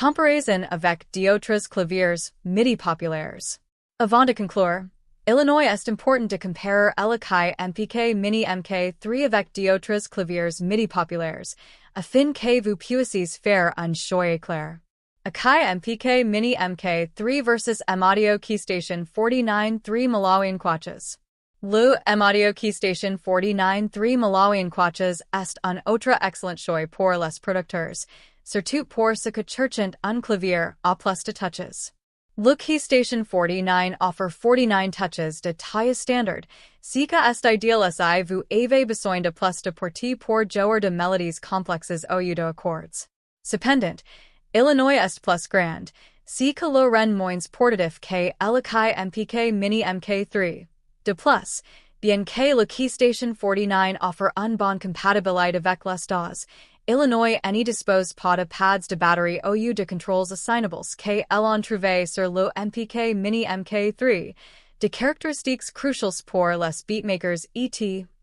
Comparaison avec d'autres claviers MIDI populaires. Avant de conclure, Illinois est important de comparer l'Akai MPK Mini Mk3 avec d'autres claviers MIDI populaires, afin que vous puissiez faire un choix clair. Akai MPK Mini Mk3 versus M-Audio Keystation 49.3 Malawian Kwaches. Le M-Audio Keystation 49.3 Malawian Kwaches est un autre excellent choix pour les producteurs, surtout pour ce que cherchent un clavier à plus de touches. Le Keystation 49 offre 49 touches de taille standard, ce qui est idéal si vous avez besoin de plus de portée pour jouer de mélodies complexes au lieu d'accords. Cependant, Illinois est plus grand, ce qui le rend moins portatif que l'Akai MPK Mini Mk3. De plus, bien que le Keystation 49 offre une bonne compatibilité avec les DAWs, Illinois n'y dispose pas de pads de batterie au lieu de controls assignables que l'on trouve sur le MPK Mini Mk3, de caractéristiques cruciales pour les beatmakers et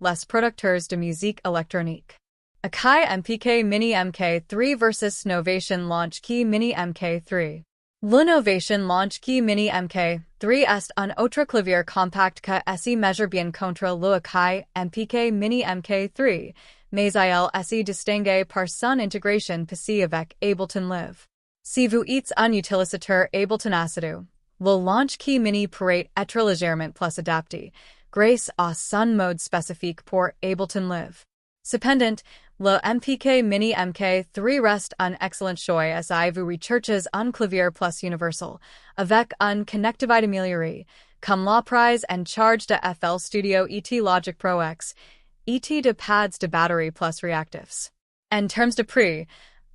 les producteurs de musique électronique. Akai MPK Mini Mk3 versus Novation Launch Key Mini Mk3. Le Novation Launch Key Mini Mk3 est un autre clavier compact que se mesure bien contre le Akai MPK Mini Mk3, mais il se distingue par son intégration passée avec Ableton Live. Si vous êtes un utilisateur Ableton assidu, le Launch Key Mini pourrait être légèrement plus adapté, grâce à son mode spécifique pour Ableton Live. Cependant, le MPK Mini Mk3 reste un excellent choix si vous recherchez un clavier plus universal, avec une connectivité améliorée, comme la prise en charge de FL Studio et Logic Pro X, et de pads de batterie plus réactifs. En termes de prix,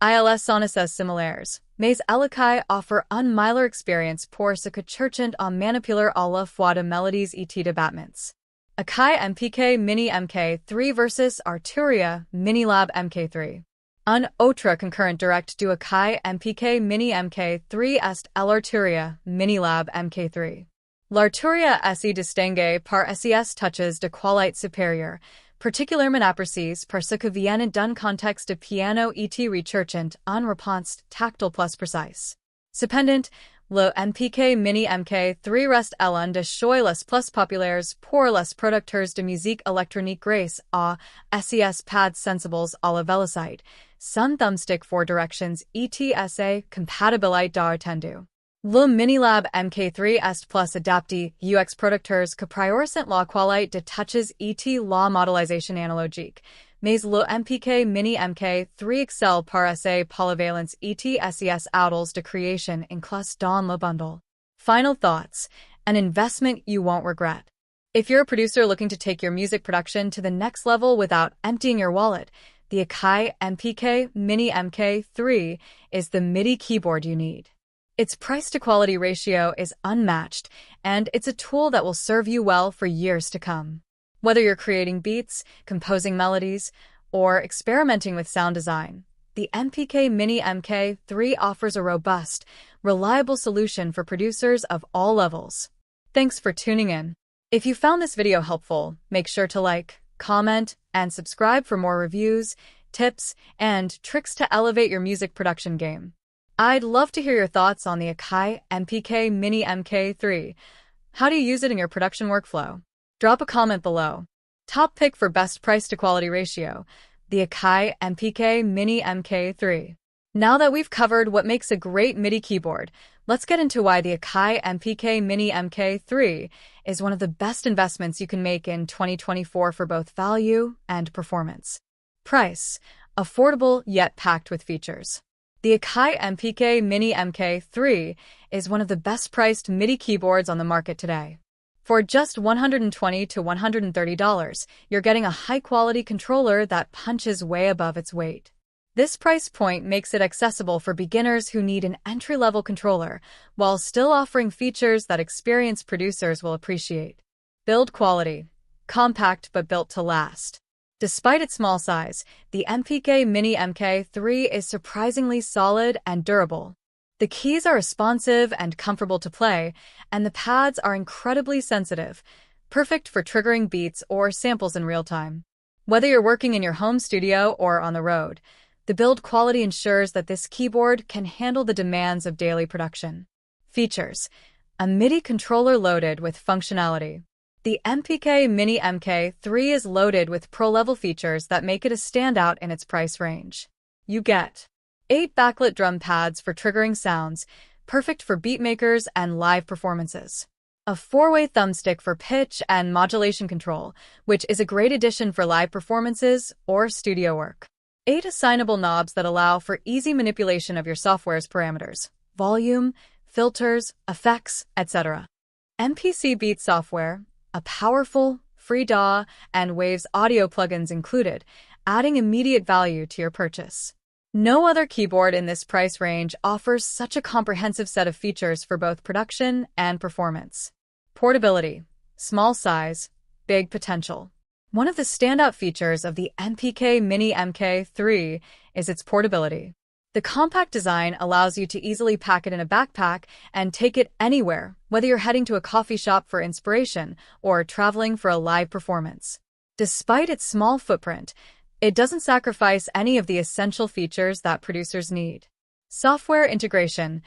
ils sont assez similaires, mais l'Akai offre une meilleure expérience pour ce que cherchent à manipuler à la fois de mélodies et de battements. Akai MPK Mini Mk3 versus Arturia Minilab Mk3. Un autre concurrent direct du Akai MPK Mini Mk3 est l'Arturia Minilab Mk3. L'Arturia se distingue par ses touches de qualité supérieure, particulièrement appréciés par ce que viennent d'un contexte de piano et recherchant une réponse tactile plus précise. Cependant, le MPK Mini Mk3 reste l'un des choix les plus populaires pour les producteurs de musique électronique grâce à ses pads sensibles à la velocité, son thumbstick for directions et sa compatibilité d'attendu. Le Minilab Mk3 est plus adapté UX producteurs que priorisent la qualité de touches et la modélisation analogique, mais le MPK Mini Mk3 excelle par sa polyvalence et ses outils de création inclus dans le bundle. Final thoughts, an investment you won't regret. If you're a producer looking to take your music production to the next level without emptying your wallet, the Akai MPK Mini Mk3 is the MIDI keyboard you need. Its price-to-quality ratio is unmatched, and it's a tool that will serve you well for years to come. Whether you're creating beats, composing melodies, or experimenting with sound design, the MPK Mini Mk3 offers a robust, reliable solution for producers of all levels. Thanks for tuning in. If you found this video helpful, make sure to like, comment, and subscribe for more reviews, tips, and tricks to elevate your music production game. I'd love to hear your thoughts on the Akai MPK Mini Mk3. How do you use it in your production workflow? Drop a comment below. Top pick for best price to quality ratio, the Akai MPK Mini Mk3. Now that we've covered what makes a great MIDI keyboard, let's get into why the Akai MPK Mini Mk3 is one of the best investments you can make in 2024 for both value and performance. Price: affordable yet packed with features. The Akai MPK Mini Mk3 is one of the best-priced MIDI keyboards on the market today. For just $120 to $130, you're getting a high-quality controller that punches way above its weight. This price point makes it accessible for beginners who need an entry-level controller, while still offering features that experienced producers will appreciate. Build quality: compact but built to last. Despite its small size, the MPK Mini Mk3 is surprisingly solid and durable. The keys are responsive and comfortable to play, and the pads are incredibly sensitive, perfect for triggering beats or samples in real time. Whether you're working in your home studio or on the road, The build quality ensures that this keyboard can handle the demands of daily production. Features: a MIDI controller loaded with functionality. The MPK Mini Mk3 is loaded with pro-level features that make it a standout in its price range. You get 8 backlit drum pads for triggering sounds, perfect for beatmakers and live performances. A 4-way thumbstick for pitch and modulation control, which is a great addition for live performances or studio work. 8 assignable knobs that allow for easy manipulation of your software's parameters, volume, filters, effects, etc. MPC Beat software, a powerful, free DAW, and Waves audio plugins included, adding immediate value to your purchase. No other keyboard in this price range offers such a comprehensive set of features for both production and performance. Portability, small size, big potential. One of the standout features of the MPK Mini Mk3 is its portability. The compact design allows you to easily pack it in a backpack and take it anywhere, whether you're heading to a coffee shop for inspiration or traveling for a live performance. Despite its small footprint, it doesn't sacrifice any of the essential features that producers need. Software integration,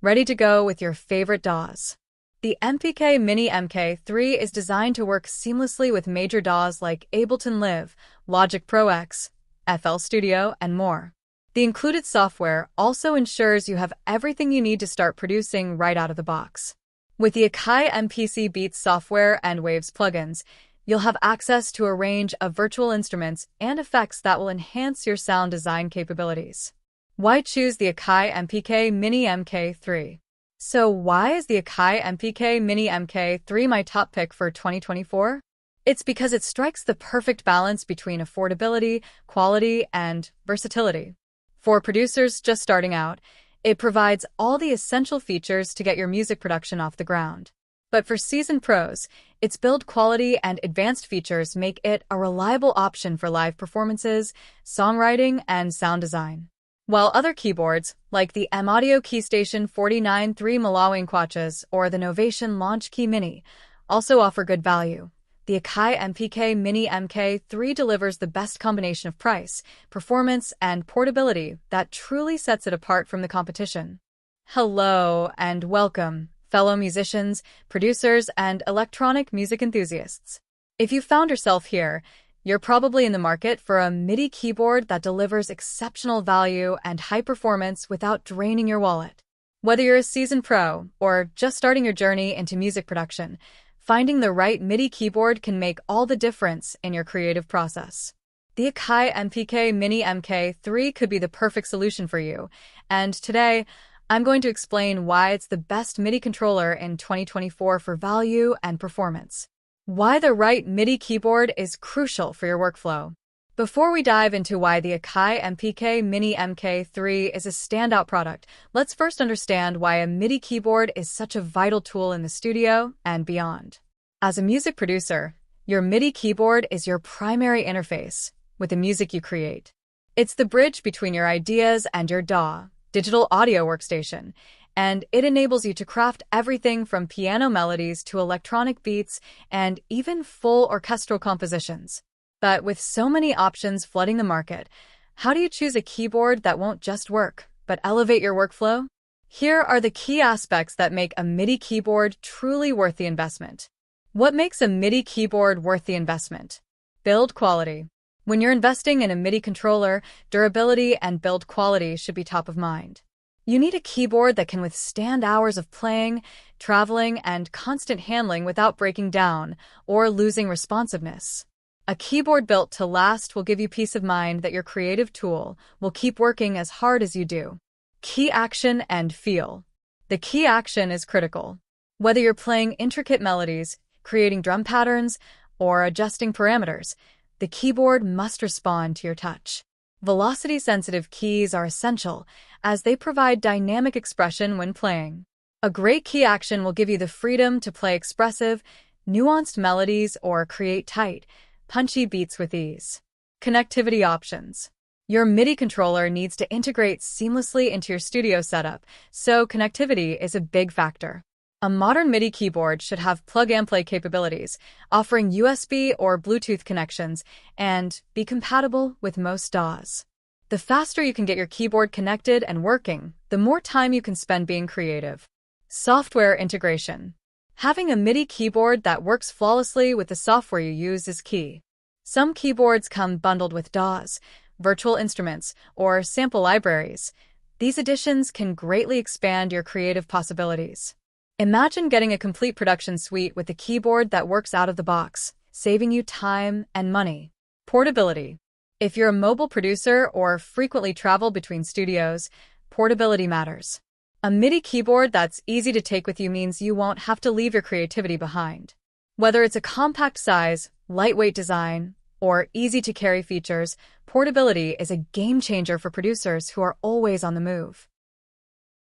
ready to go with your favorite DAWs. The MPK Mini Mk3 is designed to work seamlessly with major DAWs like Ableton Live, Logic Pro X, FL Studio, and more. The included software also ensures you have everything you need to start producing right out of the box. With the Akai MPC Beats software and Waves plugins, you'll have access to a range of virtual instruments and effects that will enhance your sound design capabilities. Why choose the Akai MPK Mini Mk3? So why is the Akai MPK Mini Mk3 my top pick for 2024? It's because it strikes the perfect balance between affordability, quality, and versatility. For producers just starting out, it provides all the essential features to get your music production off the ground. But for seasoned pros, its build quality and advanced features make it a reliable option for live performances, songwriting, and sound design. While other keyboards, like the M-Audio Keystation 49.3 Malawang Quachas or the Novation Launch Key Mini, also offer good value. The Akai MPK Mini Mk3 delivers the best combination of price, performance, and portability that truly sets it apart from the competition. Hello and welcome, fellow musicians, producers, and electronic music enthusiasts. If you found yourself here, you're probably in the market for a MIDI keyboard that delivers exceptional value and high performance without draining your wallet. Whether you're a seasoned pro or just starting your journey into music production, finding the right MIDI keyboard can make all the difference in your creative process. The Akai MPK Mini Mk3 could be the perfect solution for you, and today, I'm going to explain why it's the best MIDI controller in 2024 for value and performance. Why the right MIDI keyboard is crucial for your workflow. Before we dive into why the Akai MPK Mini Mk3 is a standout product, let's first understand why a MIDI keyboard is such a vital tool in the studio and beyond. As a music producer, your MIDI keyboard is your primary interface with the music you create. It's the bridge between your ideas and your DAW, digital audio workstation, and it enables you to craft everything from piano melodies to electronic beats and even full orchestral compositions. But with so many options flooding the market, how do you choose a keyboard that won't just work, but elevate your workflow? Here are the key aspects that make a MIDI keyboard truly worth the investment. What makes a MIDI keyboard worth the investment? Build quality. When you're investing in a MIDI controller, durability and build quality should be top of mind. You need a keyboard that can withstand hours of playing, traveling, and constant handling without breaking down or losing responsiveness. A keyboard built to last will give you peace of mind that your creative tool will keep working as hard as you do. Key action and feel. The key action is critical. Whether you're playing intricate melodies, creating drum patterns, or adjusting parameters, the keyboard must respond to your touch. Velocity-sensitive keys are essential as they provide dynamic expression when playing. A great key action will give you the freedom to play expressive, nuanced melodies or create tight, punchy beats with ease. Connectivity options. Your MIDI controller needs to integrate seamlessly into your studio setup, so connectivity is a big factor. A modern MIDI keyboard should have plug-and-play capabilities, offering USB or Bluetooth connections, and be compatible with most DAWs. The faster you can get your keyboard connected and working, the more time you can spend being creative. Software integration. Having a MIDI keyboard that works flawlessly with the software you use is key. Some keyboards come bundled with DAWs, virtual instruments, or sample libraries. These additions can greatly expand your creative possibilities. Imagine getting a complete production suite with a keyboard that works out of the box, saving you time and money. Portability. If you're a mobile producer or frequently travel between studios, portability matters. A MIDI keyboard that's easy to take with you means you won't have to leave your creativity behind. Whether it's a compact size, lightweight design, or easy-to-carry features, portability is a game changer for producers who are always on the move.